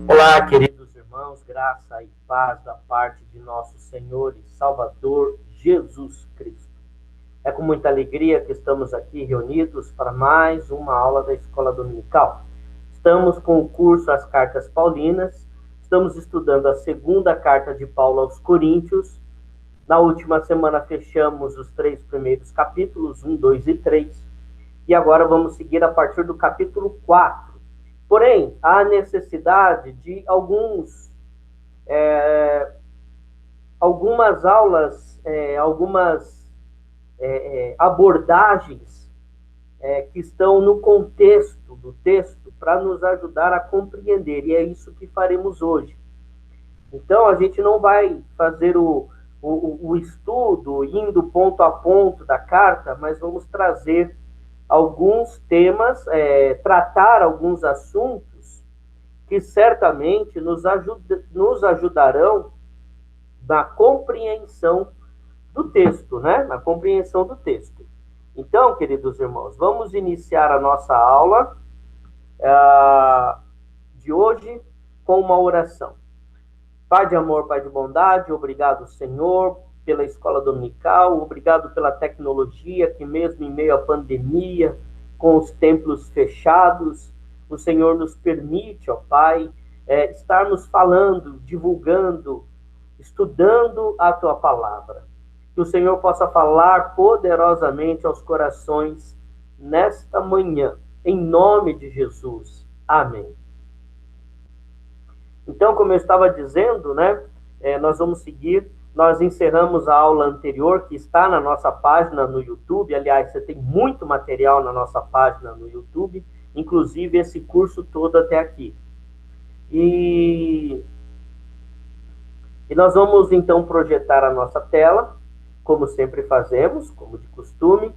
Olá, queridos irmãos, graça e paz da parte de nosso Senhor e Salvador Jesus Cristo. É com muita alegria que estamos aqui reunidos para mais uma aula da Escola Dominical. Estamos com o curso As Cartas Paulinas, estamos estudando a segunda carta de Paulo aos Coríntios. Na última semana fechamos os 3 primeiros capítulos, 1, 2 e 3, e agora vamos seguir a partir do capítulo 4. Porém, há necessidade de algumas aulas, algumas abordagens que estão no contexto do texto para nos ajudar a compreender, e é isso que faremos hoje. Então, a gente não vai fazer o estudo indo ponto a ponto da carta, mas vamos trazer alguns temas, tratar alguns assuntos que certamente nos ajudarão na compreensão do texto, né? Na compreensão do texto. Então, queridos irmãos, vamos iniciar a nossa aula de hoje com uma oração. Pai de amor, Pai de bondade, obrigado, Senhor, pela escola dominical, obrigado pela tecnologia que mesmo em meio à pandemia, com os templos fechados, o Senhor nos permite, ó Pai, estarmos falando, divulgando, estudando a Tua palavra. Que o Senhor possa falar poderosamente aos corações nesta manhã, em nome de Jesus. Amém. Então, como eu estava dizendo, né, nós vamos seguir. Nós encerramos a aula anterior, que está na nossa página no YouTube. Aliás, você tem muito material na nossa página no YouTube, inclusive esse curso todo até aqui. E nós vamos, então, projetar a nossa tela, como sempre fazemos, como de costume,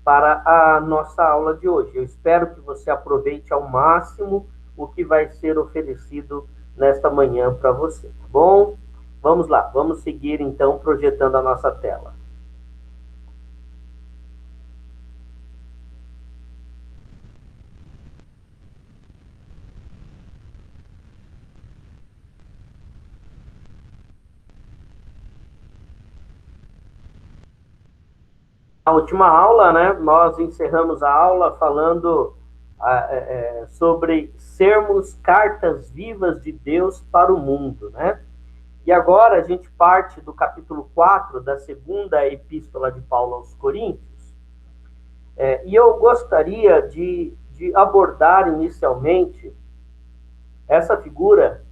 para a nossa aula de hoje. Eu espero que você aproveite ao máximo o que vai ser oferecido nesta manhã para você, tá bom? Vamos lá, vamos seguir então projetando a nossa tela. Na última aula, né, nós encerramos a aula falando sobre sermos cartas vivas de Deus para o mundo, né? E agora a gente parte do capítulo 4 da segunda epístola de Paulo aos Coríntios. E eu gostaria de abordar inicialmente essa figura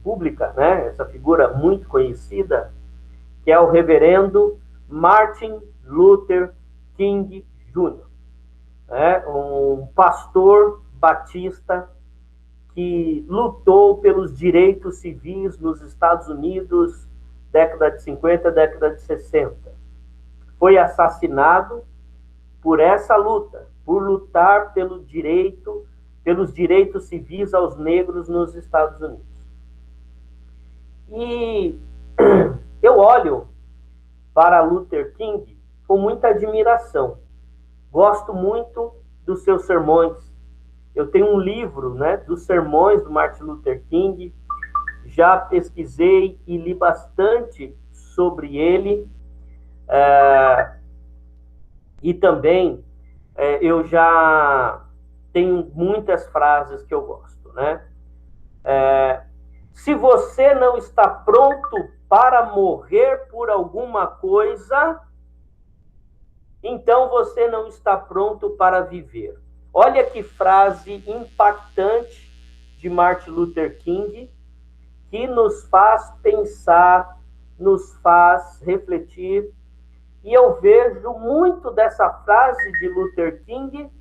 pública, né? Essa figura muito conhecida, que é o reverendo Martin Luther King Jr., um pastor batista que lutou pelos direitos civis nos Estados Unidos, década de 50, década de 60. Foi assassinado por essa luta, por lutar pelos direitos civis aos negros nos Estados Unidos. E eu olho para Luther King com muita admiração. Gosto muito dos seus sermões. Eu tenho um livro, né, dos sermões do Martin Luther King. Já pesquisei e li bastante sobre ele. E também eu já tenho muitas frases que eu gosto, né? Se você não está pronto para morrer por alguma coisa, então você não está pronto para viver. Olha que frase impactante de Martin Luther King, que nos faz pensar, nos faz refletir. E eu vejo muito dessa frase de Luther King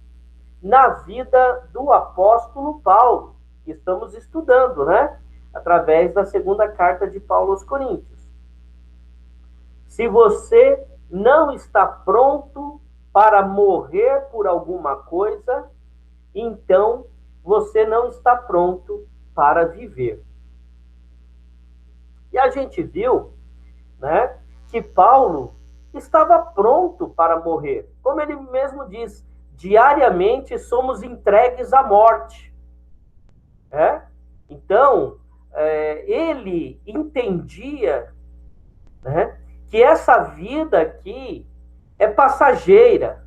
na vida do apóstolo Paulo, que estamos estudando, né? Através da segunda carta de Paulo aos Coríntios. Se você não está pronto para morrer por alguma coisa, então você não está pronto para viver. E a gente viu, né, que Paulo estava pronto para morrer. Como ele mesmo diz, diariamente somos entregues à morte. É? Então, ele entendia, né, que essa vida aqui é passageira,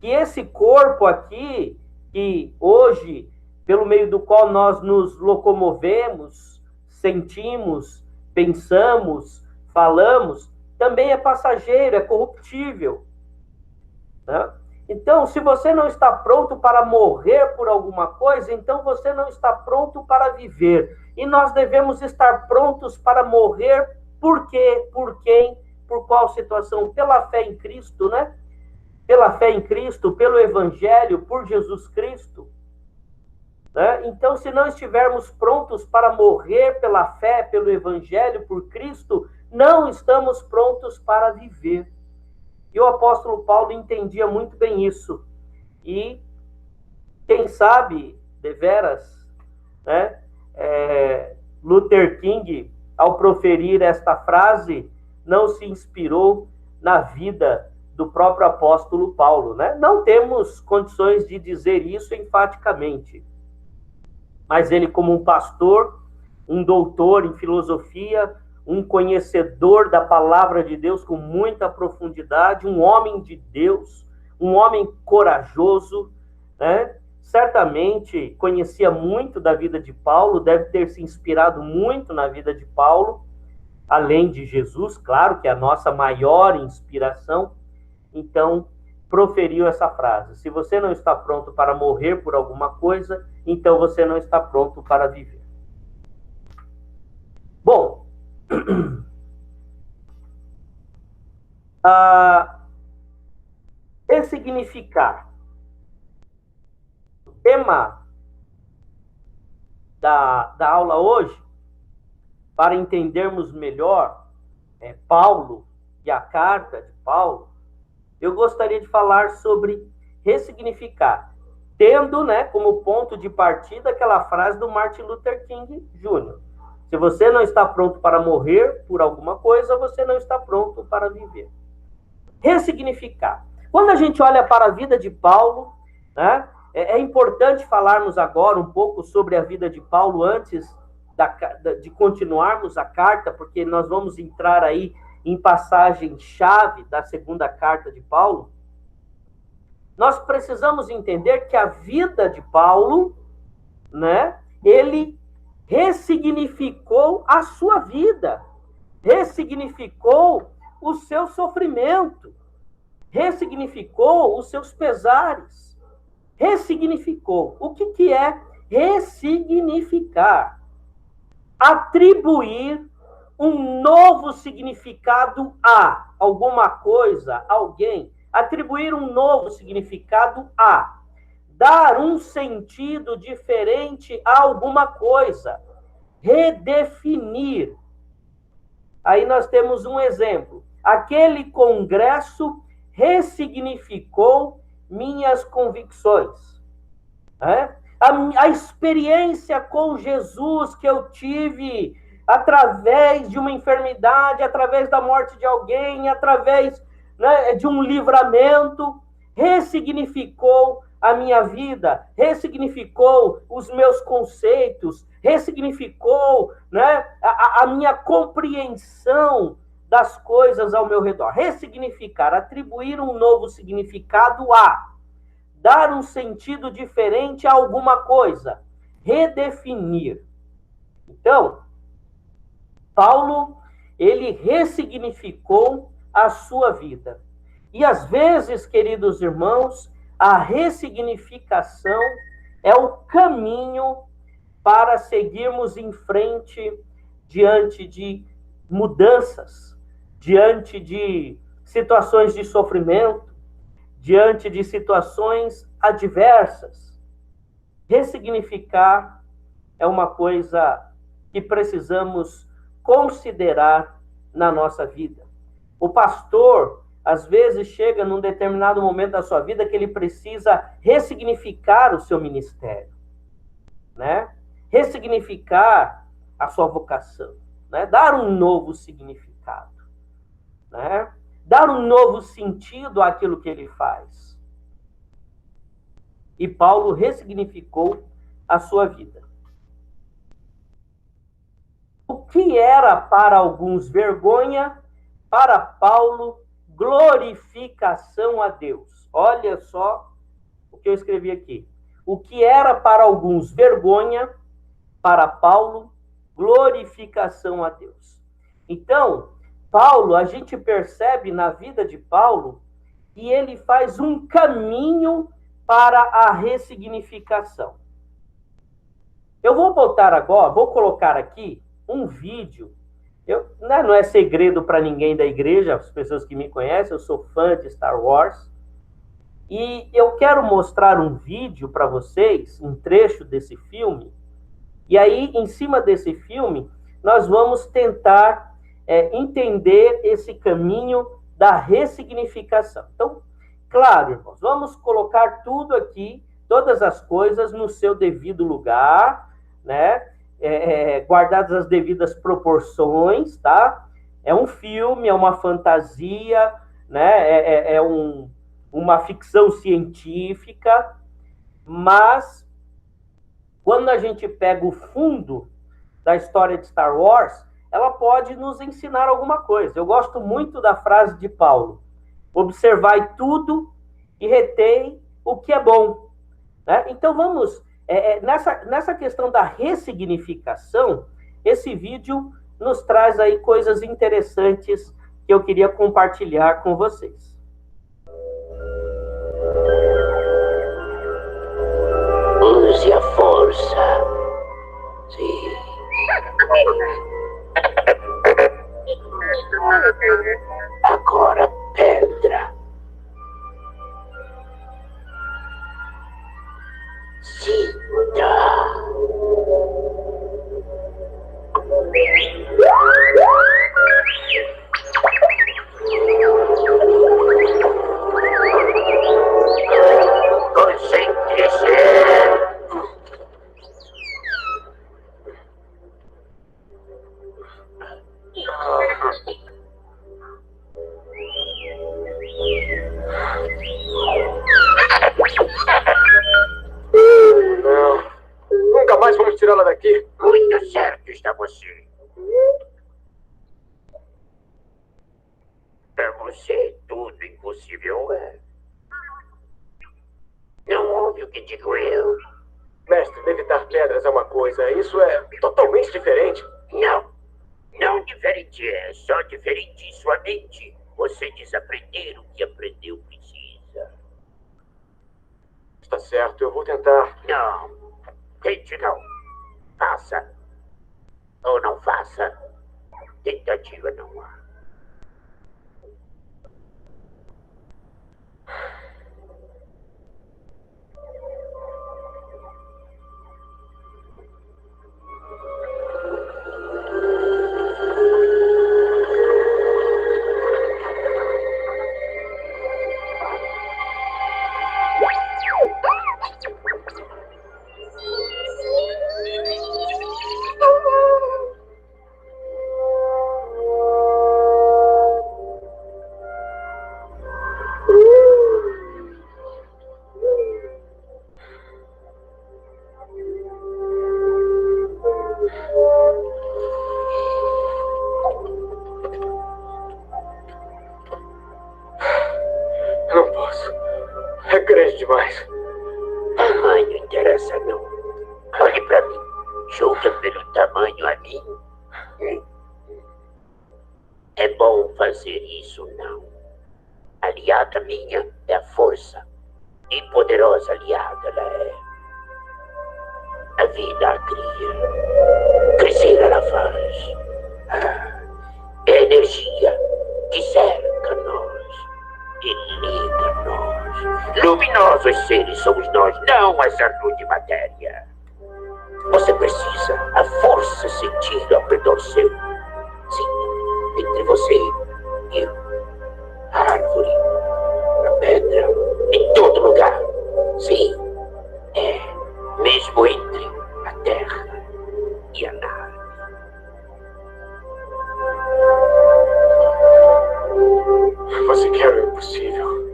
que esse corpo aqui, que hoje, pelo meio do qual nós nos locomovemos, sentimos, pensamos, falamos, também é passageiro, é corruptível. Né? Então, se você não está pronto para morrer por alguma coisa, então você não está pronto para viver. E nós devemos estar prontos para morrer por quê? Por quem? Por qual situação? Pela fé em Cristo, né? Pela fé em Cristo, pelo Evangelho, por Jesus Cristo. Né? Então, se não estivermos prontos para morrer pela fé, pelo Evangelho, por Cristo, não estamos prontos para viver. E o apóstolo Paulo entendia muito bem isso. E, quem sabe, deveras, né, Luther King, ao proferir esta frase, não se inspirou na vida do próprio apóstolo Paulo. Né? Não temos condições de dizer isso enfaticamente. Mas ele, como um pastor, um doutor em filosofia, um conhecedor da palavra de Deus com muita profundidade, um homem de Deus, um homem corajoso, né? Certamente conhecia muito da vida de Paulo, deve ter se inspirado muito na vida de Paulo, além de Jesus, claro, que é a nossa maior inspiração. Então, proferiu essa frase: se você não está pronto para morrer por alguma coisa, então você não está pronto para viver. Bom, ressignificar. O tema da aula hoje, para entendermos melhor Paulo e a carta de Paulo, eu gostaria de falar sobre ressignificar, tendo, né, como ponto de partida aquela frase do Martin Luther King Jr. Se você não está pronto para morrer por alguma coisa, você não está pronto para viver. Ressignificar. Quando a gente olha para a vida de Paulo, né, é importante falarmos agora um pouco sobre a vida de Paulo antes de continuarmos a carta, porque nós vamos entrar aí em passagem-chave da segunda carta de Paulo. Nós precisamos entender que a vida de Paulo, né, ele ressignificou a sua vida, ressignificou o seu sofrimento, ressignificou os seus pesares, ressignificou. O que é ressignificar? Atribuir um novo significado a alguma coisa, alguém. Atribuir um novo significado a. Dar um sentido diferente a alguma coisa. Redefinir. Aí nós temos um exemplo. Aquele congresso ressignificou minhas convicções. A experiência com Jesus que eu tive através de uma enfermidade, através da morte de alguém, através, né, de um livramento, ressignificou a minha vida, ressignificou os meus conceitos, ressignificou, né, a minha compreensão das coisas ao meu redor. Ressignificar, atribuir um novo significado a, dar um sentido diferente a alguma coisa, redefinir. Então, Paulo, ele ressignificou a sua vida. E às vezes, queridos irmãos, a ressignificação é o caminho para seguirmos em frente diante de mudanças, diante de situações de sofrimento, diante de situações adversas. Ressignificar é uma coisa que precisamos considerar na nossa vida. O pastor, às vezes, chega num determinado momento da sua vida que ele precisa ressignificar o seu ministério, né? Ressignificar a sua vocação, né? Dar um novo significado, né? Dar um novo sentido àquilo que ele faz. E Paulo ressignificou a sua vida. que era para alguns vergonha, para Paulo, glorificação a Deus. Olha só o que eu escrevi aqui. O que era para alguns vergonha, para Paulo, glorificação a Deus. Então, Paulo, a gente percebe na vida de Paulo que ele faz um caminho para a ressignificação. Eu vou botar agora, vou colocar aqui um vídeo. Não é segredo para ninguém da igreja, as pessoas que me conhecem, eu sou fã de Star Wars. E eu quero mostrar um vídeo para vocês, um trecho desse filme. E aí, em cima desse filme, nós vamos tentar entender esse caminho da ressignificação. Então, claro, irmãos, vamos colocar tudo aqui, todas as coisas no seu devido lugar, né? Guardadas as devidas proporções, tá? É um filme, é uma fantasia, né? Uma ficção científica, mas quando a gente pega o fundo da história de Star Wars, ela pode nos ensinar alguma coisa. Eu gosto muito da frase de Paulo: observai tudo e retei o que é bom. Né? Então vamos, nessa questão da ressignificação, esse vídeo nos traz aí coisas interessantes que eu queria compartilhar com vocês. Use a força. Sim. Agora pedra. Cinta. Concentre-se. Não. Nunca mais vamos tirá-la daqui. Muito certo está você. Para você, tudo impossível é. Não ouve o que digo eu. Mestre, levitar pedras é uma coisa. Isso é totalmente diferente. Não. Não diferente é. Só diferente sua mente. Você desaprender o que aprendeu precisa. Está certo, eu vou tentar. Não. Tente não. Faça. Ou não faça. Tentativa não há. Não posso. É grande demais. Tamanho interessa não. Olhe para mim. Julga pelo tamanho a mim. É bom fazer isso, não. Aliada minha é a força. E poderosa aliada ela é. A vida a cria. Crescer ela faz. É energia que cerca nós. E liga nós. Luminosos seres somos nós, não essa rude matéria. Você precisa a força sentir ao redor seu. Sim, entre você e eu. A árvore, a pedra, em todo lugar. Sim, mesmo entre a terra e a nave. Você quer o impossível.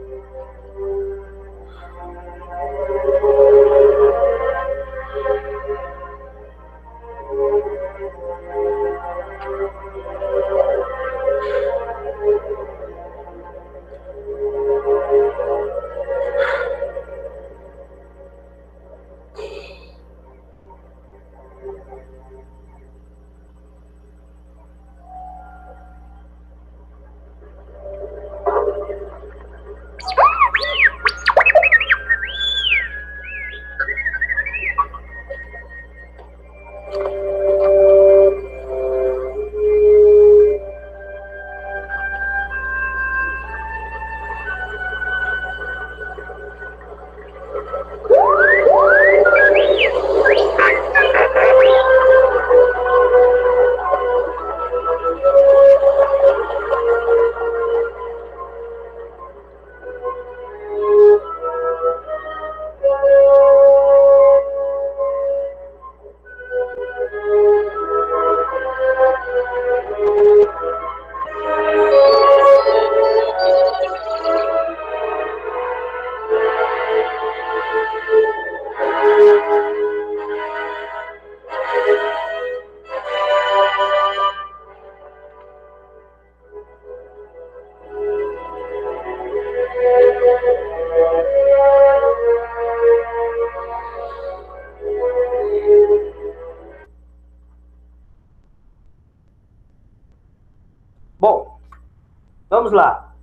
Vamos lá.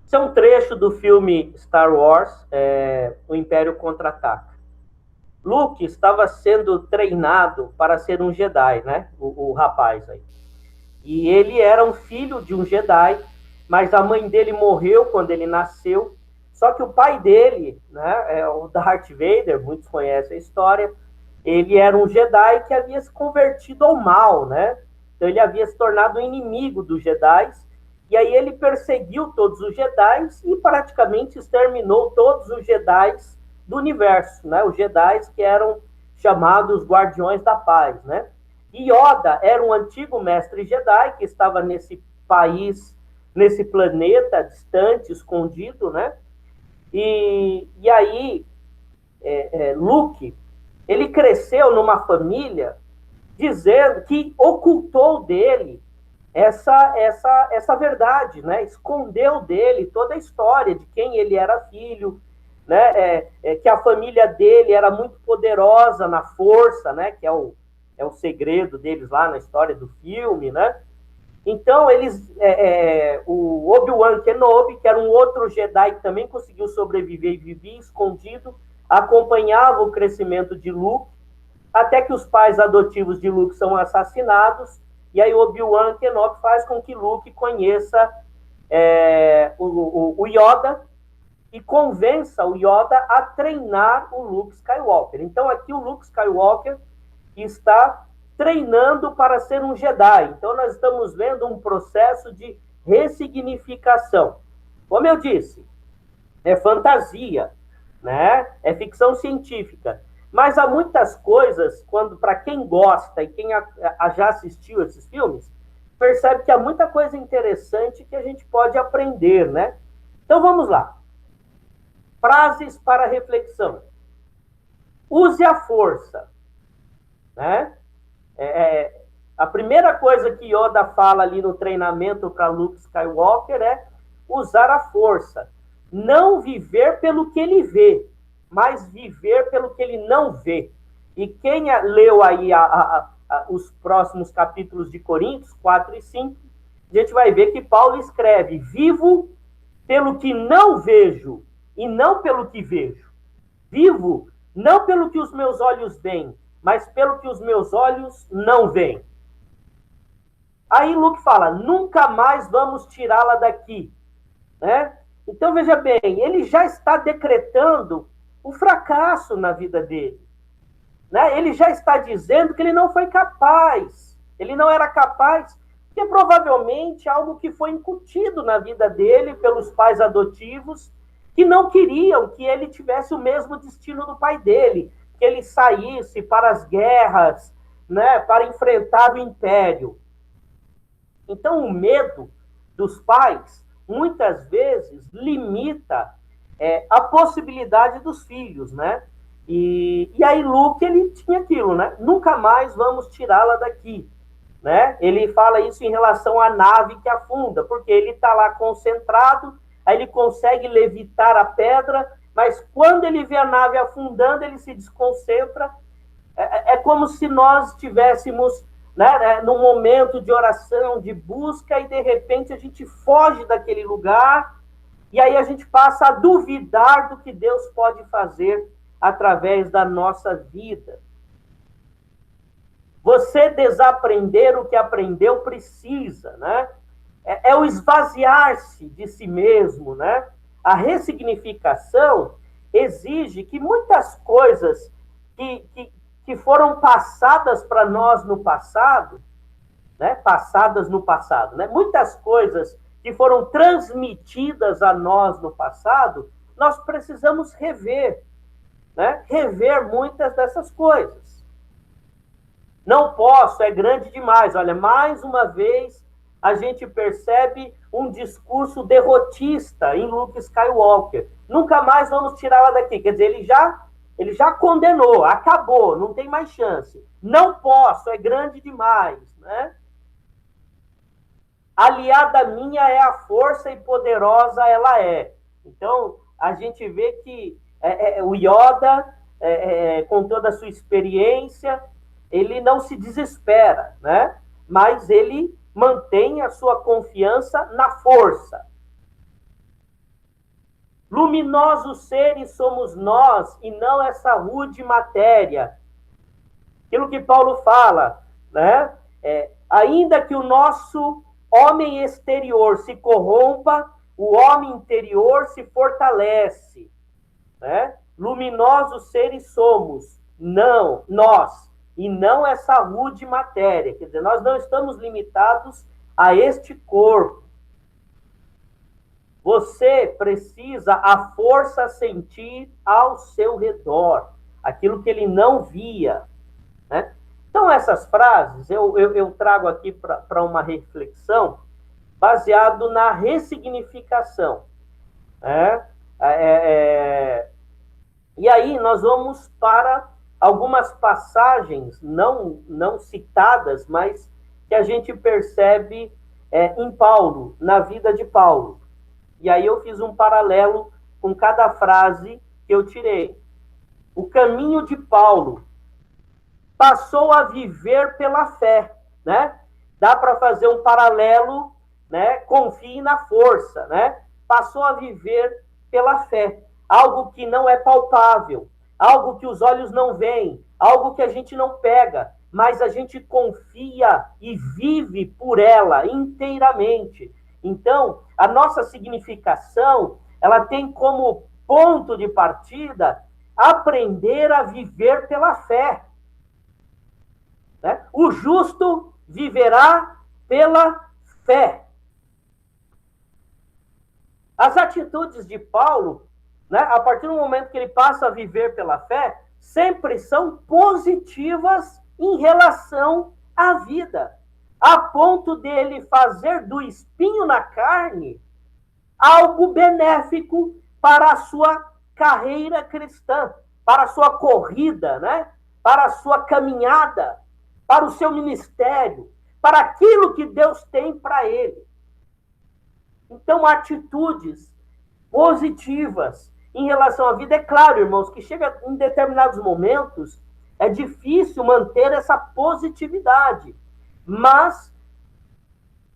Esse é um trecho do filme Star Wars, O Império Contra-Ataca. Luke estava sendo treinado para ser um Jedi, né? O rapaz aí. E ele era um filho de um Jedi, mas a mãe dele morreu quando ele nasceu. Só que o pai dele, né, é o Darth Vader, muitos conhecem a história, ele era um Jedi que havia se convertido ao mal, né? Então ele havia se tornado um inimigo dos Jedi, e aí ele perseguiu todos os Jedi e praticamente exterminou todos os Jedi do universo, né? Os Jedi que eram chamados Guardiões da Paz, né? E Yoda era um antigo mestre Jedi que estava nesse país, nesse planeta distante, escondido, né? E aí, Luke, ele cresceu numa família dizendo que ocultou dele essa verdade, né? Escondeu dele toda a história de quem ele era filho, né? Que a família dele era muito poderosa na força, né? Que é o segredo deles lá na história do filme, né? Então, o Obi-Wan Kenobi, que era um outro Jedi que também conseguiu sobreviver e vivia escondido, acompanhava o crescimento de Luke, até que os pais adotivos de Luke são assassinados, e aí Obi-Wan Kenobi faz com que Luke conheça o Yoda e convença o Yoda a treinar o Luke Skywalker. Então, aqui o Luke Skywalker está treinando para ser um Jedi. Então, nós estamos vendo um processo de ressignificação. Como eu disse, é fantasia, né? É ficção científica. Mas há muitas coisas, para quem gosta e quem já assistiu esses filmes, percebe que há muita coisa interessante que a gente pode aprender, né? Então, vamos lá. Frases para reflexão. Use a força, né? A primeira coisa que Yoda fala ali no treinamento para Luke Skywalker é usar a força. Não viver pelo que ele vê, mas viver pelo que ele não vê. E quem leu aí os próximos capítulos de Coríntios, 4 e 5, a gente vai ver que Paulo escreve: vivo pelo que não vejo e não pelo que vejo. Vivo não pelo que os meus olhos veem, mas pelo que os meus olhos não veem. Aí Luke fala: nunca mais vamos tirá-la daqui, né? Então, veja bem, ele já está decretando o fracasso na vida dele, né? Ele já está dizendo que ele não foi capaz, ele não era capaz, porque provavelmente algo que foi incutido na vida dele pelos pais adotivos, que não queriam que ele tivesse o mesmo destino do pai dele, que ele saísse para as guerras, né, para enfrentar o império. Então, o medo dos pais, muitas vezes, limita a possibilidade dos filhos, né? E aí Luke, ele tinha aquilo, né? Nunca mais vamos tirá-la daqui, né? Ele fala isso em relação à nave que afunda, porque ele está lá concentrado, aí ele consegue levitar a pedra, mas quando ele vê a nave afundando, ele se desconcentra. É como se nós estivéssemos, né, num momento de oração, de busca, e de repente a gente foge daquele lugar, e aí a gente passa a duvidar do que Deus pode fazer através da nossa vida. Você desaprender o que aprendeu precisa, né? É o esvaziar-se de si mesmo, né? A ressignificação exige que muitas coisas que foram passadas para nós no passado, né? Passadas no passado, né? Muitas coisas que foram transmitidas a nós no passado, nós precisamos rever, né? Rever muitas dessas coisas. Não posso, é grande demais. Olha, mais uma vez a gente percebe um discurso derrotista em Luke Skywalker. Nunca mais vamos tirá-la daqui. Quer dizer, ele já condenou, acabou, não tem mais chance. Não posso, é grande demais, né? Aliada minha é a força e poderosa ela é. Então, a gente vê que o Yoda, com toda a sua experiência, ele não se desespera, né? Mas ele mantém a sua confiança na força. Luminosos seres somos nós e não essa rude matéria. Aquilo que Paulo fala, né? Ainda que o nosso homem exterior se corrompa, o homem interior se fortalece, né? Luminosos seres somos, não nós, e não essa rude matéria. Quer dizer, nós não estamos limitados a este corpo. Você precisa a força sentir ao seu redor, aquilo que ele não via, né? Então, essas frases eu trago aqui para uma reflexão baseado na ressignificação, né? E aí nós vamos para algumas passagens não citadas, mas que a gente percebe em Paulo, na vida de Paulo. E aí eu fiz um paralelo com cada frase que eu tirei. O caminho de Paulo passou a viver pela fé, né? Dá para fazer um paralelo, né? Confie na força, né? Passou a viver pela fé. Algo que não é palpável, algo que os olhos não veem, algo que a gente não pega, mas a gente confia e vive por ela inteiramente. Então, a nossa significação, ela tem como ponto de partida aprender a viver pela fé. Né? O justo viverá pela fé. As atitudes de Paulo, né, a partir do momento que ele passa a viver pela fé, sempre são positivas em relação à vida, a ponto dele fazer do espinho na carne algo benéfico para a sua carreira cristã, para a sua corrida, né? Para a sua caminhada, para o seu ministério, para aquilo que Deus tem para ele. Então, atitudes positivas em relação à vida. É claro, irmãos, que chega em determinados momentos, é difícil manter essa positividade. Mas,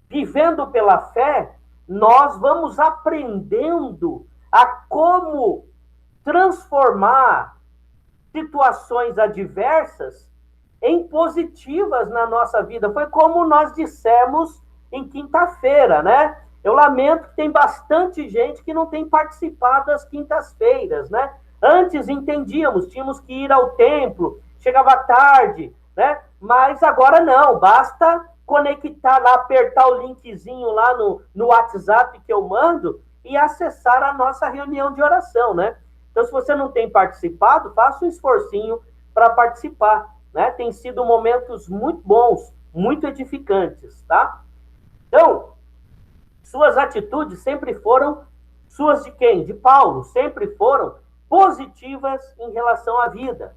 vivendo pela fé, nós vamos aprendendo a como transformar situações adversas em positivas na nossa vida. Foi como nós dissemos em quinta-feira, né? Eu lamento que tem bastante gente que não tem participado das quintas-feiras, né? Antes entendíamos, tínhamos que ir ao templo, chegava tarde, né? Mas agora não, basta conectar lá, apertar o linkzinho lá no WhatsApp que eu mando e acessar a nossa reunião de oração, né? Então, se você não tem participado, faça um esforcinho para participar, né? Tem sido momentos muito bons, muito edificantes, tá? Então, suas atitudes sempre foram, suas de quem? De Paulo, sempre foram positivas em relação à vida.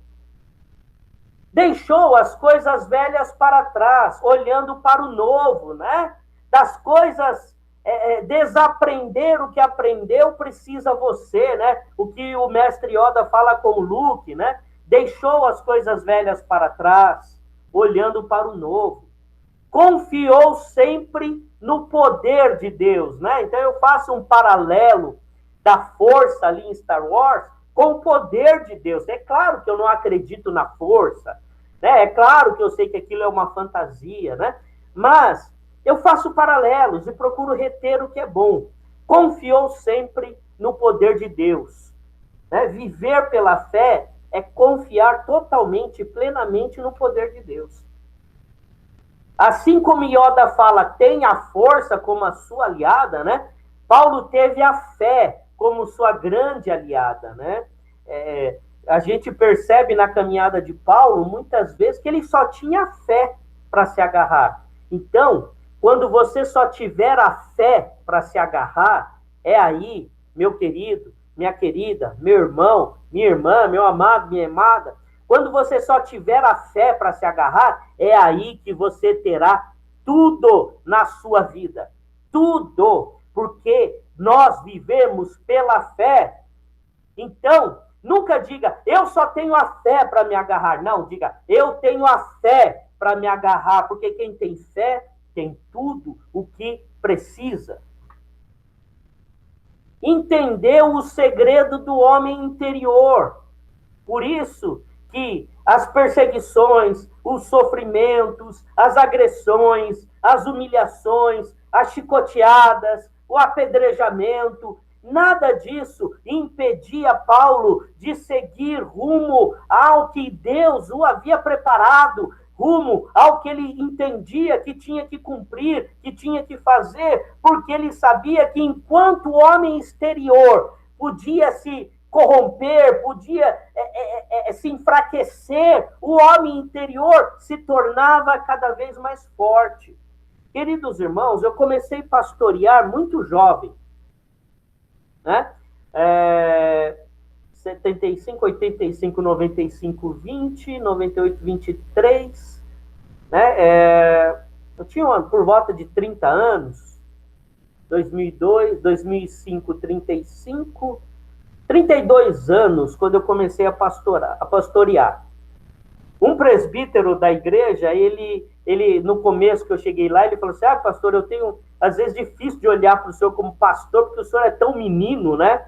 Deixou as coisas velhas para trás, olhando para o novo, né? Das coisas, desaprender o que aprendeu precisa você, né? O que o mestre Yoda fala com o Luke, né? Deixou as coisas velhas para trás, olhando para o novo. Confiou sempre no poder de Deus, né? Então eu faço um paralelo da força ali em Star Wars com o poder de Deus. É claro que eu não acredito na força, né? É claro que eu sei que aquilo é uma fantasia, né? Mas eu faço paralelos e procuro reter o que é bom. Confiou sempre no poder de Deus, né? Viver pela fé é confiar totalmente, plenamente no poder de Deus. Assim como Yoda fala, tem a força como a sua aliada, né? Paulo teve a fé como sua grande aliada, né? A gente percebe na caminhada de Paulo, muitas vezes, que ele só tinha fé para se agarrar. Então, quando você só tiver a fé para se agarrar, é aí, meu querido, minha querida, meu irmão, minha irmã, meu amado, minha amada, quando você só tiver a fé para se agarrar, é aí que você terá tudo na sua vida. Tudo. Porque nós vivemos pela fé. Então, nunca diga, eu só tenho a fé para me agarrar. Não, diga, eu tenho a fé para me agarrar. Porque quem tem fé tem tudo o que precisa. entendeu o segredo do homem interior. Por isso que as perseguições, os sofrimentos, as agressões, as humilhações, as chicoteadas, o apedrejamento, nada disso impedia Paulo de seguir rumo ao que Deus o havia preparado, rumo ao que ele entendia que tinha que cumprir, que tinha que fazer, porque ele sabia que enquanto o homem exterior podia se corromper, podia se enfraquecer, o homem interior se tornava cada vez mais forte. Queridos irmãos, eu comecei a pastorear muito jovem, né? 75, 85, 95, 20, 98, 23, né? Eu tinha por volta de 30 anos, 2002, 2005, 35, 32 anos, quando eu comecei a pastorear. Um presbítero da igreja, ele no começo que eu cheguei lá, ele falou assim, pastor, eu tenho, às vezes, difícil de olhar para o senhor como pastor, porque o senhor é tão menino, né?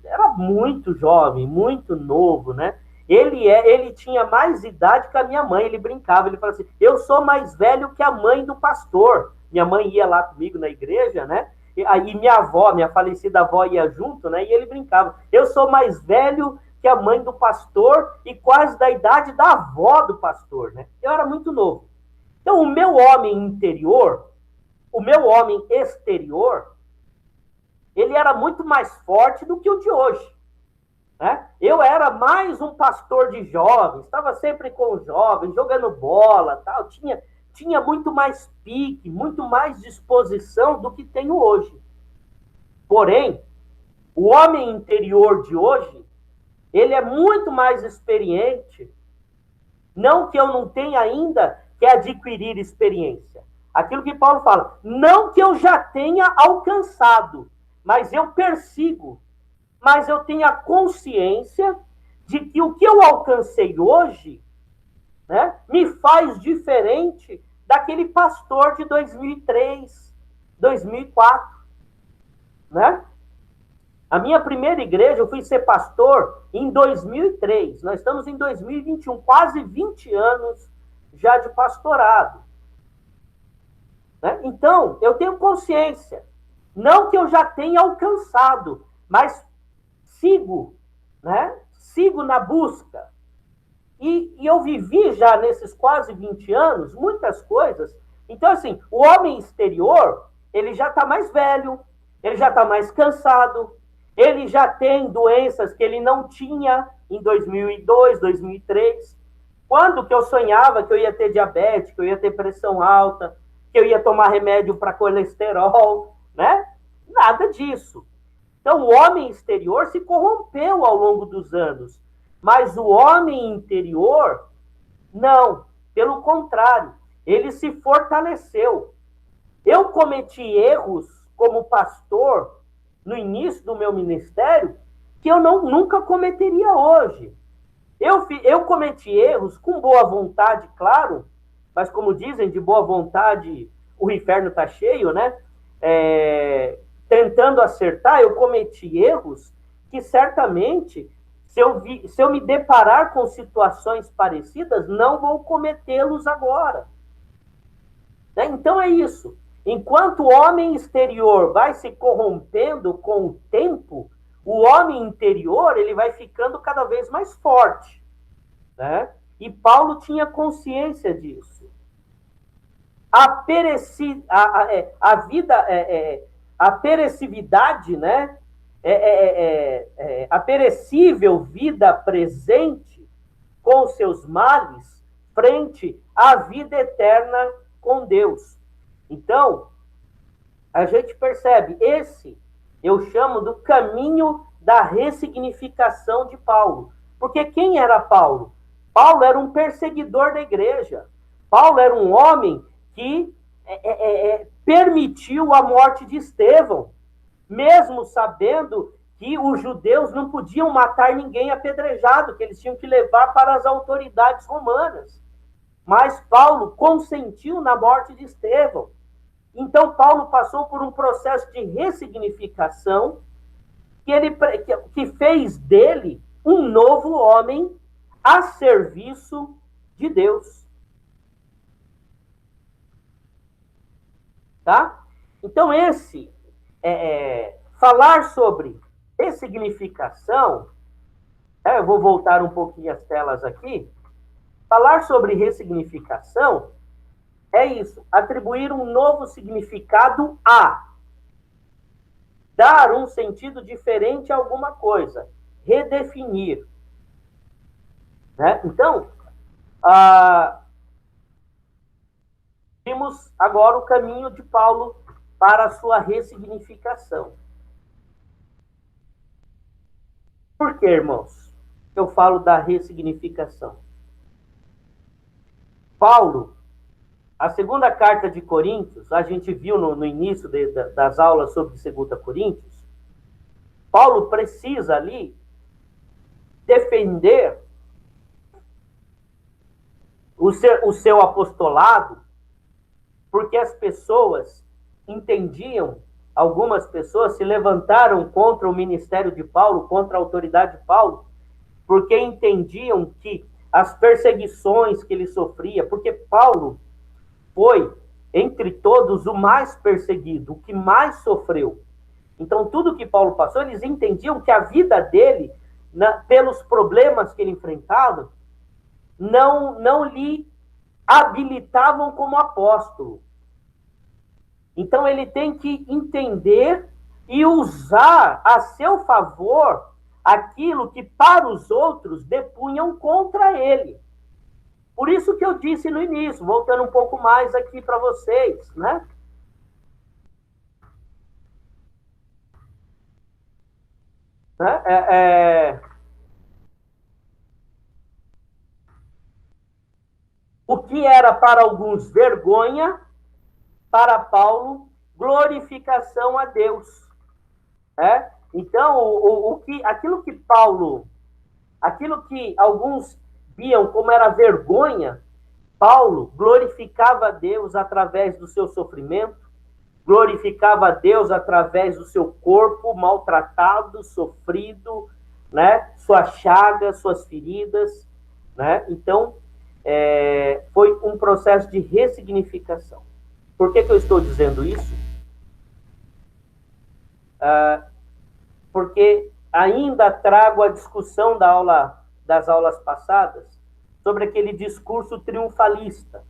Era muito jovem, muito novo, né? Ele tinha mais idade que a minha mãe, ele brincava, ele falava assim, eu sou mais velho que a mãe do pastor. Minha mãe ia lá comigo na igreja, né? E aí minha avó, minha falecida avó ia junto, né? E ele brincava, eu sou mais velho que a mãe do pastor e quase da idade da avó do pastor, né? Eu era muito novo. Então, o meu homem interior, o meu homem exterior, ele era muito mais forte do que o de hoje, né? Eu era mais um pastor de jovens, estava sempre com os jovens, jogando bola, tal, tinha muito mais pique, muito mais disposição do que tenho hoje. Porém, o homem interior de hoje, ele é muito mais experiente. Não que eu não tenha ainda que adquirir experiência. Aquilo que Paulo fala, não que eu já tenha alcançado, mas eu persigo. Mas eu tenho a consciência de que o que eu alcancei hoje, né, me faz diferente daquele pastor de 2003, 2004, né? A minha primeira igreja, eu fui ser pastor em 2003. Nós estamos em 2021, quase 20 anos já de pastorado, né? Então, eu tenho consciência. Não que eu já tenha alcançado, mas sigo, né? Sigo na busca. E eu vivi já nesses quase 20 anos muitas coisas. Então, assim, o homem exterior, ele já está mais velho, ele já está mais cansado, ele já tem doenças que ele não tinha em 2002, 2003. Quando que eu sonhava que eu ia ter diabetes, que eu ia ter pressão alta, que eu ia tomar remédio para colesterol, né? Nada disso. Então, o homem exterior se corrompeu ao longo dos anos, mas o homem interior, não. Pelo contrário, ele se fortaleceu. Eu cometi erros como pastor no início do meu ministério que eu nunca cometeria hoje. Eu cometi erros com boa vontade, claro, mas como dizem, de boa vontade o inferno está cheio, né? Tentando acertar, eu cometi erros que certamente, se eu me deparar com situações parecidas, não vou cometê-los agora. Né? Então é isso. Enquanto o homem exterior vai se corrompendo com o tempo, o homem interior ele vai ficando cada vez mais forte, né? E Paulo tinha consciência disso. A perecividade, né? A perecível vida presente com seus males frente à vida eterna com Deus. Então, a gente percebe, esse eu chamo do caminho da ressignificação de Paulo. Porque quem era Paulo? Paulo era um perseguidor da igreja. Paulo era um homem que permitiu a morte de Estevão, mesmo sabendo que os judeus não podiam matar ninguém apedrejado, que eles tinham que levar para as autoridades romanas. Mas Paulo consentiu na morte de Estevão. Então, Paulo passou por um processo de ressignificação que fez dele um novo homem a serviço de Deus. Tá? Então, falar sobre ressignificação, eu vou voltar um pouquinho as telas aqui. Falar sobre ressignificação é isso, atribuir um novo significado a, dar um sentido diferente a alguma coisa, redefinir. Né? Então, vimos agora o caminho de Paulo para a sua ressignificação. Por que, irmãos, eu falo da ressignificação? Paulo, a segunda carta de Coríntios, a gente viu no início das aulas sobre 2 Coríntios, Paulo precisa ali defender o seu apostolado, porque as pessoas entendiam, algumas pessoas se levantaram contra o ministério de Paulo, contra a autoridade de Paulo, porque entendiam que as perseguições que ele sofria, porque Paulo foi, entre todos, o mais perseguido, o que mais sofreu. Então, tudo que Paulo passou, eles entendiam que a vida dele, pelos problemas que ele enfrentava, não lhe habilitavam como apóstolo. Então, ele tem que entender e usar a seu favor aquilo que para os outros depunham contra ele. Por isso que eu disse no início, voltando um pouco mais aqui para vocês, né? O que era para alguns vergonha, para Paulo, glorificação a Deus. Então, aquilo que alguns viam como era vergonha, Paulo glorificava a Deus através do seu sofrimento, glorificava a Deus através do seu corpo maltratado, sofrido, né? Suas chagas, suas feridas, né? Então, foi um processo de ressignificação. Por que eu estou dizendo isso? Porque ainda trago a discussão das aulas passadas sobre aquele discurso triunfalista.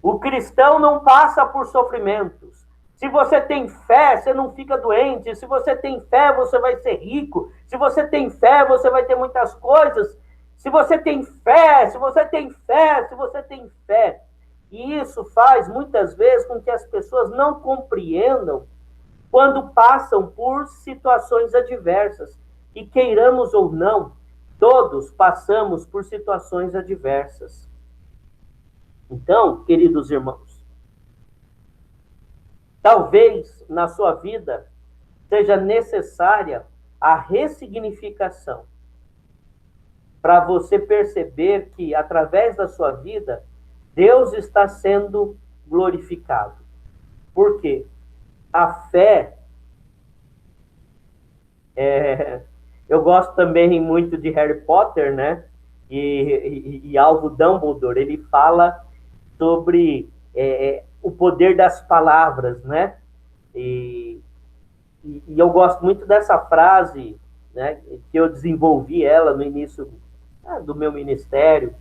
O cristão não passa por sofrimentos. Se você tem fé, você não fica doente. Se você tem fé, você vai ser rico. Se você tem fé, você vai ter muitas coisas. Se você tem fé, se você tem fé, se você tem fé. E isso faz, muitas vezes, com que as pessoas não compreendam quando passam por situações adversas. E queiramos ou não, todos passamos por situações adversas. Então, queridos irmãos, talvez na sua vida seja necessária a ressignificação para você perceber que, através da sua vida, Deus está sendo glorificado. Por quê? A fé... eu gosto também muito de Harry Potter, né? E Alvo Dumbledore, ele fala sobre o poder das palavras, né? E eu gosto muito dessa frase, né? Que eu desenvolvi ela no início do meu ministério,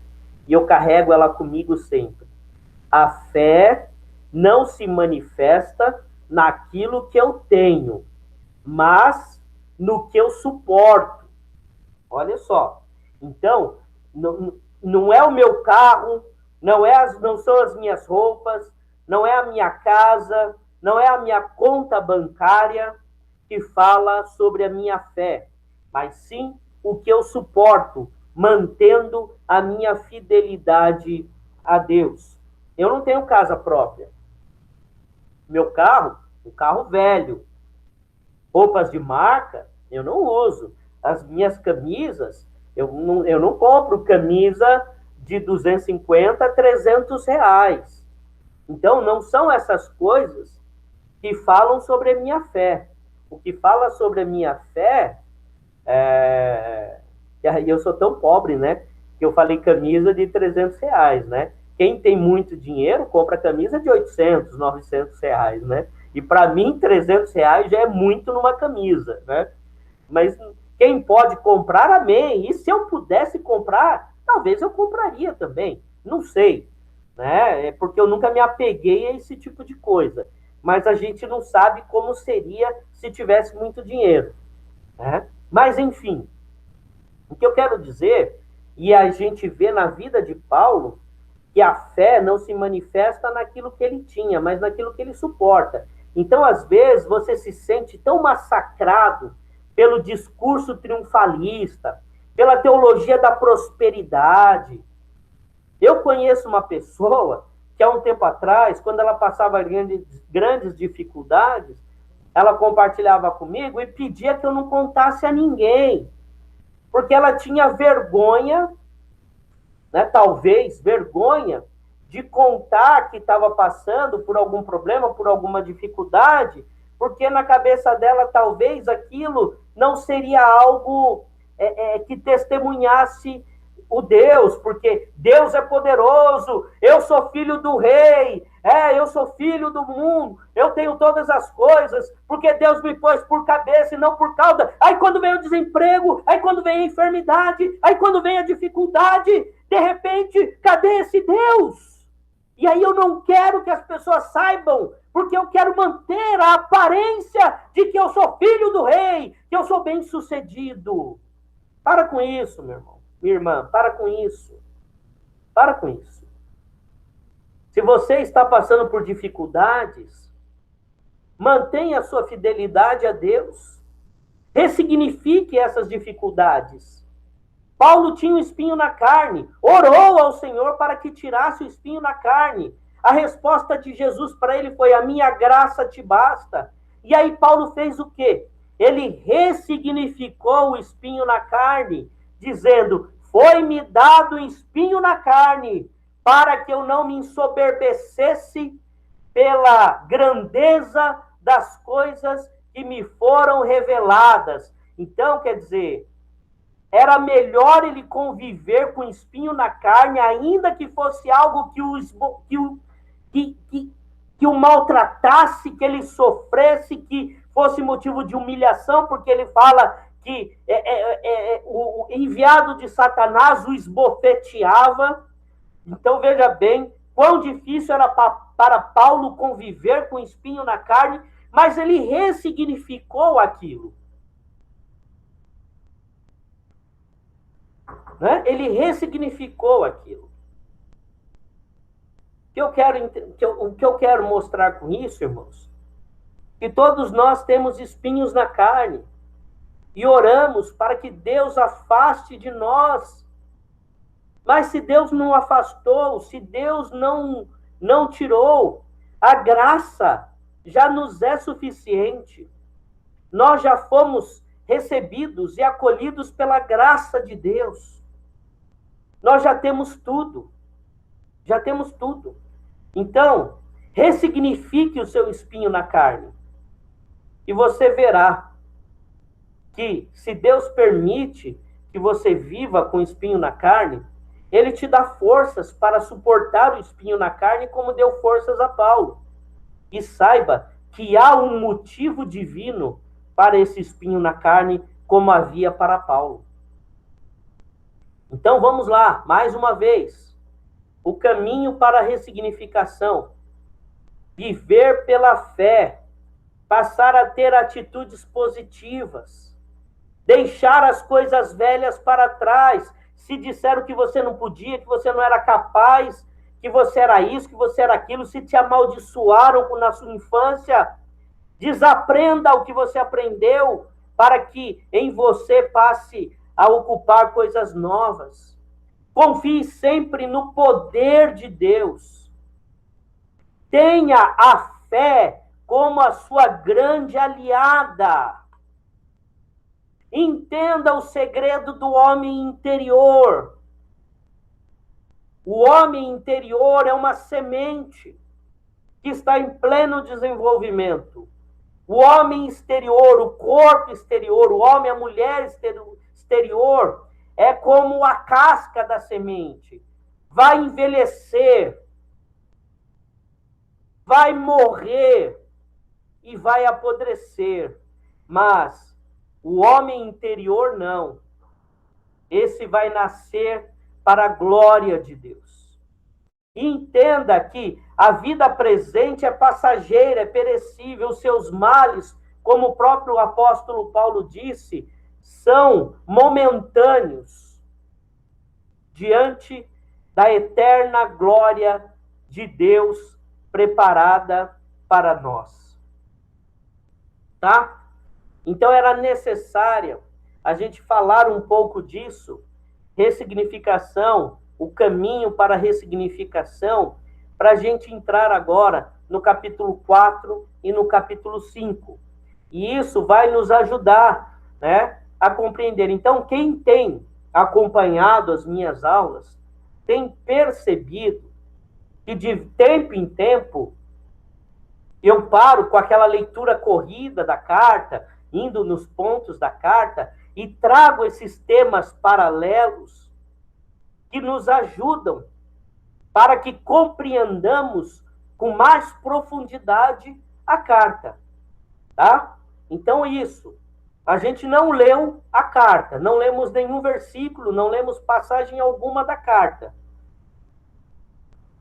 e eu carrego ela comigo sempre. A fé não se manifesta naquilo que eu tenho, mas no que eu suporto. Olha só. Então, não é o meu carro, não são as minhas roupas, não é a minha casa, não é a minha conta bancária que fala sobre a minha fé, mas sim o que eu suporto, mantendo a minha fidelidade a Deus. Eu não tenho casa própria. Meu carro, um carro velho. Roupas de marca, eu não uso. As minhas camisas, eu não compro camisa de 250 a 300 reais. Então, não são essas coisas que falam sobre a minha fé. O que fala sobre a minha fé e aí eu sou tão pobre, né? Que eu falei camisa de R$ 300, né? Quem tem muito dinheiro compra camisa de 800, R$ 900, né? E para mim, R$ 300 já é muito numa camisa, né? Mas quem pode comprar, amém. E se eu pudesse comprar, talvez eu compraria também. Não sei, né? É porque eu nunca me apeguei a esse tipo de coisa. Mas a gente não sabe como seria se tivesse muito dinheiro, né? Mas, enfim, o que eu quero dizer, e a gente vê na vida de Paulo, que a fé não se manifesta naquilo que ele tinha, mas naquilo que ele suporta. Então, às vezes, você se sente tão massacrado pelo discurso triunfalista, pela teologia da prosperidade. Eu conheço uma pessoa que há um tempo atrás, quando ela passava grandes dificuldades, ela compartilhava comigo e pedia que eu não contasse a ninguém, porque ela tinha vergonha, né, talvez vergonha, de contar que estava passando por algum problema, por alguma dificuldade, porque na cabeça dela talvez aquilo não seria algo que testemunhasse o Deus, porque Deus é poderoso, eu sou filho do rei, eu sou filho do mundo, eu tenho todas as coisas, porque Deus me pôs por cabeça e não por cauda. Aí quando vem o desemprego, aí quando vem a enfermidade, aí quando vem a dificuldade, de repente, cadê esse Deus? E aí eu não quero que as pessoas saibam, porque eu quero manter a aparência de que eu sou filho do rei, que eu sou bem-sucedido. Para com isso, meu irmão. Minha irmã, para com isso. Para com isso. Se você está passando por dificuldades, mantenha a sua fidelidade a Deus. Ressignifique essas dificuldades. Paulo tinha um espinho na carne, orou ao Senhor para que tirasse o espinho na carne. A resposta de Jesus para ele foi: a minha graça te basta. E aí Paulo fez o quê? Ele ressignificou o espinho na carne, dizendo: foi-me dado espinho na carne, para que eu não me ensoberbecesse pela grandeza das coisas que me foram reveladas. Então, quer dizer, era melhor ele conviver com espinho na carne, ainda que fosse algo que o maltratasse, que ele sofresse, que fosse motivo de humilhação, porque ele fala que o enviado de Satanás o esbofeteava. Então, veja bem, quão difícil era para Paulo conviver com espinho na carne, mas ele ressignificou aquilo. Né? Ele ressignificou aquilo. O que eu quero mostrar com isso, irmãos, que todos nós temos espinhos na carne e oramos para que Deus afaste de nós. Mas se Deus não afastou, se Deus não tirou, a graça já nos é suficiente. Nós já fomos recebidos e acolhidos pela graça de Deus. Nós já temos tudo. Já temos tudo. Então, ressignifique o seu espinho na carne. E você verá que, se Deus permite que você viva com espinho na carne, Ele te dá forças para suportar o espinho na carne, como deu forças a Paulo. E saiba que há um motivo divino para esse espinho na carne, como havia para Paulo. Então vamos lá, mais uma vez. O caminho para a ressignificação. Viver pela fé. Passar a ter atitudes positivas. Deixar as coisas velhas para trás. Se disseram que você não podia, que você não era capaz, que você era isso, que você era aquilo, se te amaldiçoaram na sua infância, desaprenda o que você aprendeu para que em você passe a ocupar coisas novas. Confie sempre no poder de Deus. Tenha a fé como a sua grande aliada. Entenda o segredo do homem interior. O homem interior é uma semente. que está em pleno desenvolvimento. O homem exterior, o corpo exterior, o homem, a mulher exterior, é como a casca da semente. Vai envelhecer, vai morrer e vai apodrecer. Mas o homem interior não. Esse vai nascer para a glória de Deus. E entenda que a vida presente é passageira, é perecível, os seus males, como o próprio apóstolo Paulo disse, são momentâneos diante da eterna glória de Deus preparada para nós. Tá? Então era necessário a gente falar um pouco disso, ressignificação, o caminho para a ressignificação, para a gente entrar agora no capítulo 4 e no capítulo 5. E isso vai nos ajudar, né, a compreender. Então, quem tem acompanhado as minhas aulas, tem percebido que de tempo em tempo eu paro com aquela leitura corrida da carta, indo nos pontos da carta, e trago esses temas paralelos que nos ajudam para que compreendamos com mais profundidade a carta, tá? Então, isso. A gente não leu a carta, não lemos nenhum versículo, não lemos passagem alguma da carta.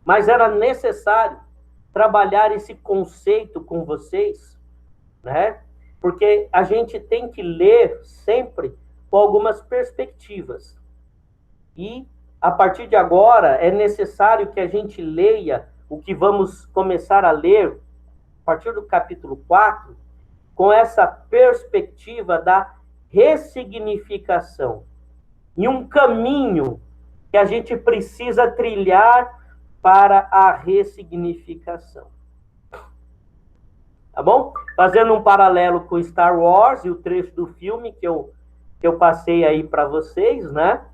Mas era necessário trabalhar esse conceito com vocês, né? Porque a gente tem que ler sempre com algumas perspectivas. E a partir de agora, é necessário que a gente leia o que vamos começar a ler, a partir do capítulo 4, com essa perspectiva da ressignificação. E um caminho que a gente precisa trilhar para a ressignificação. Tá bom? Fazendo um paralelo com Star Wars e o trecho do filme que eu passei aí para vocês, né?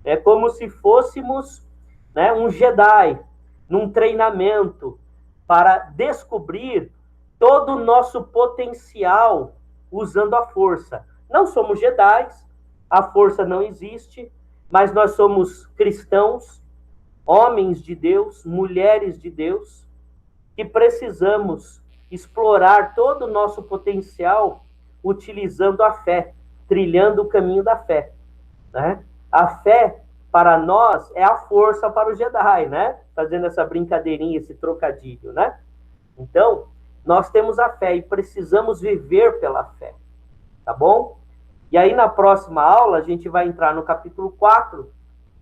É como se fôssemos, né, um Jedi num treinamento para descobrir todo o nosso potencial usando a força. Não somos Jedi, a força não existe, mas nós somos cristãos, homens de Deus, mulheres de Deus, que precisamos explorar todo o nosso potencial utilizando a fé, trilhando o caminho da fé, né? A fé, para nós, é a força para o Jedi, né? Fazendo essa brincadeirinha, esse trocadilho, né? Então, nós temos a fé e precisamos viver pela fé, tá bom? E aí, na próxima aula, a gente vai entrar no capítulo 4,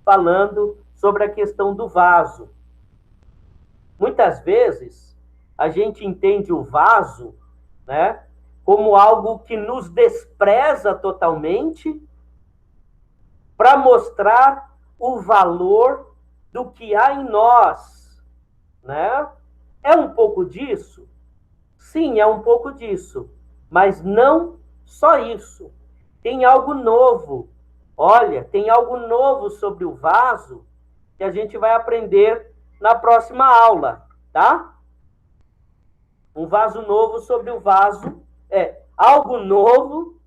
falando sobre a questão do vaso. Muitas vezes, a gente entende o vaso, né, como algo que nos despreza totalmente, para mostrar o valor do que há em nós, né? É um pouco disso? Sim, é um pouco disso, mas não só isso. Tem algo novo. Olha, tem algo novo sobre o vaso que a gente vai aprender na próxima aula, tá? Um vaso novo sobre o vaso, algo novo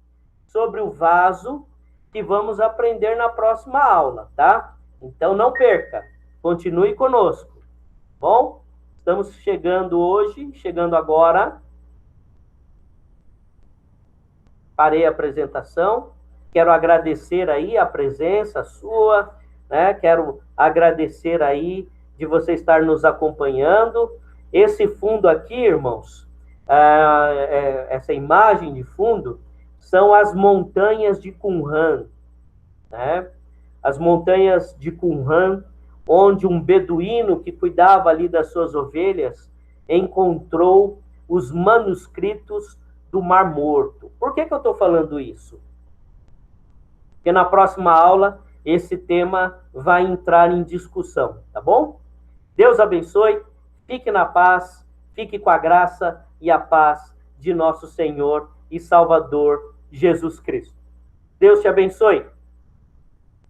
sobre o vaso que vamos aprender na próxima aula, tá? Então não perca, continue conosco. Bom, estamos chegando agora. Parei a apresentação. Quero agradecer aí a presença sua, né? Quero agradecer aí de você estar nos acompanhando. Esse fundo aqui, irmãos, essa imagem de fundo, são as montanhas de Qumran, né? As montanhas de Qumran, onde um beduíno que cuidava ali das suas ovelhas encontrou os manuscritos do Mar Morto. Por que eu estou falando isso? Porque na próxima aula esse tema vai entrar em discussão, tá bom? Deus abençoe, fique na paz, fique com a graça e a paz de nosso Senhor e Salvador Jesus Cristo. Deus te abençoe.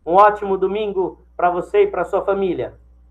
Um ótimo domingo para você e para sua família.